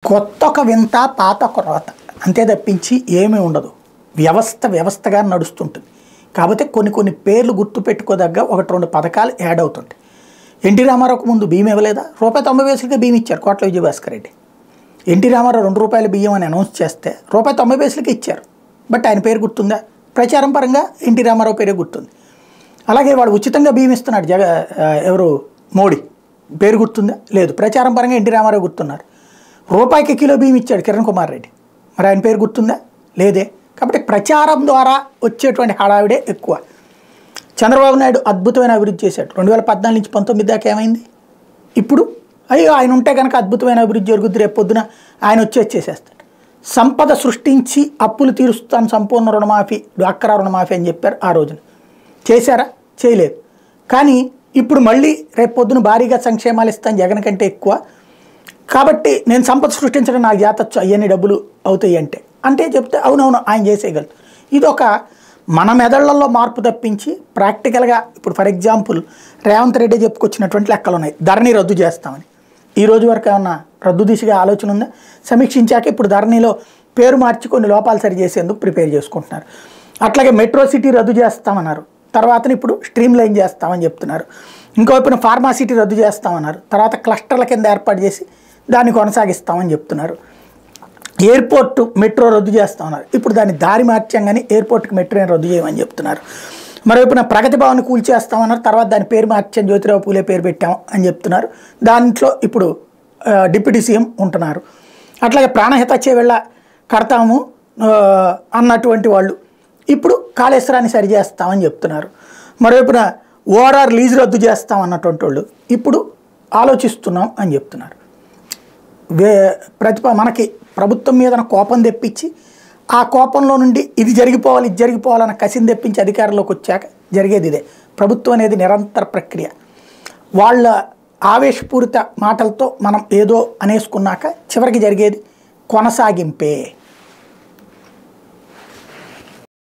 కొత్త ఒక వింత పాత ఒక రోత అంతే తప్పించి ఏమీ ఉండదు. వ్యవస్థగా నడుస్తుంటుంది. కాకపోతే కొన్ని పేర్లు గుర్తుపెట్టుకోదగ్గ 1-2 పథకాలు యాడ్ అవుతుంటాయి. ఎన్టీ రామారావుకు ముందు బియ్యం ఇవ్వలేదా? ₹90 బియ్యం ఇచ్చారు కోట్ల విజయభాస్కర్ రెడ్డి. ఎన్టీ రామారావు ₹2 బియ్యం అని అనౌన్స్ చేస్తే ₹90 ఇచ్చారు. బట్ ఆయన పేరు గుర్తుందా? ప్రచారం పరంగా ఎన్టీ రామారావు పేరే గుర్తుంది. అలాగే వాడు ఉచితంగా బియ్యం ఇస్తున్నాడు ఎవరు మోడీ పేరు గుర్తుందా? లేదు. ప్రచారం పరంగా ఎన్టీ రామారావు గుర్తున్నారు. రూపాయికి కిలో బియ్యం ఇచ్చాడు కిరణ్ కుమార్ రెడ్డి, మరి ఆయన పేరు గుర్తుందా? లేదే. కాబట్టి ప్రచారం ద్వారా వచ్చేటువంటి హడావిడే ఎక్కువ. చంద్రబాబు నాయుడు అద్భుతమైన అభివృద్ధి చేశాడు. 2014 నుంచి 19 దాకా ఏమైంది? ఇప్పుడు అయ్యో ఆయన ఉంటే కనుక అద్భుతమైన అభివృద్ధి జరుగుద్ది, రేపు పొద్దున ఆయన వచ్చేసేస్తాడు. సంపద సృష్టించి అప్పులు తీరుస్తాను, సంపూర్ణ రుణమాఫీ, డ్వాక్రా రుణమాఫీ అని చెప్పారు. ఆ రోజున చేశారా? చేయలేదు. కానీ ఇప్పుడు మళ్ళీ రేపు పొద్దున భారీగా సంక్షేమాలు ఇస్తాను జగన్ కంటే ఎక్కువ, కాబట్టి నేను సంపద సృష్టించడం నాకు జాతచ్చు, అవన్నీ డబ్బులు అవుతాయి అంటే చెప్తే అవునవును ఆయన చేసేయగలరు. ఇది ఒక మన మెదళ్లలో మార్పు తప్పించి ప్రాక్టికల్గా ఇప్పుడు ఫర్ ఎగ్జాంపుల్ రేవంత్ రెడ్డి చెప్పుకొచ్చినటువంటి లెక్కలు ఉన్నాయి. ధరణి రద్దు చేస్తామని. ఈ రోజు వరకు ఏమన్నా రద్దు దిశగా ఆలోచన ఉందా? సమీక్షించాక ఇప్పుడు ధరణిలో పేరు మార్చి కొన్ని లోపాలు సరి చేసేందుకు ప్రిపేర్ చేసుకుంటున్నారు. అట్లాగే మెట్రో సిటీ రద్దు చేస్తామన్నారు, తర్వాత ఇప్పుడు స్ట్రీమ్ లైన్ చేస్తామని చెప్తున్నారు. ఇంకోవైపున ఫార్మాసిటీ రద్దు చేస్తామన్నారు, తర్వాత క్లస్టర్ల కింద ఏర్పాటు చేసి దాన్ని కొనసాగిస్తామని చెప్తున్నారు. ఎయిర్పోర్టు మెట్రో రద్దు చేస్తామన్నారు, ఇప్పుడు దాన్ని దారి మార్చాం కానీ ఎయిర్పోర్ట్కి మెట్రో రద్దు చేయమని చెప్తున్నారు. మరోవైపున ప్రగతి భవన్ కూల్చేస్తామన్నారు, తర్వాత దాని పేరు మార్చాం జ్యోతిరావు పూలే పేరు పెట్టాం అని చెప్తున్నారు. దాంట్లో ఇప్పుడు డిప్యూటీ సీఎం ఉంటున్నారు. అట్లాగే ప్రాణహిత చేవెళ్ళ కడతాము అన్నటువంటి వాళ్ళు ఇప్పుడు కాళేశ్వరాన్ని సరి చేస్తామని చెప్తున్నారు. మరోవైపున ఓఆర్ఆర్ లీజ్ రద్దు చేస్తాం అన్నటువంటి వాళ్ళు ఇప్పుడు ఆలోచిస్తున్నాం అని చెప్తున్నారు. మనకి ప్రభుత్వం మీద కోపం తెప్పించి ఆ కోపంలో నుండి ఇది జరిగిపోవాలన్న కసిని తెప్పించి అధికారంలోకి వచ్చాక జరిగేది ఇదే. ప్రభుత్వం అనేది నిరంతర ప్రక్రియ. వాళ్ళ ఆవేశపూరిత మాటలతో మనం ఏదో అనేసుకున్నాక చివరికి జరిగేది కొనసాగింపే.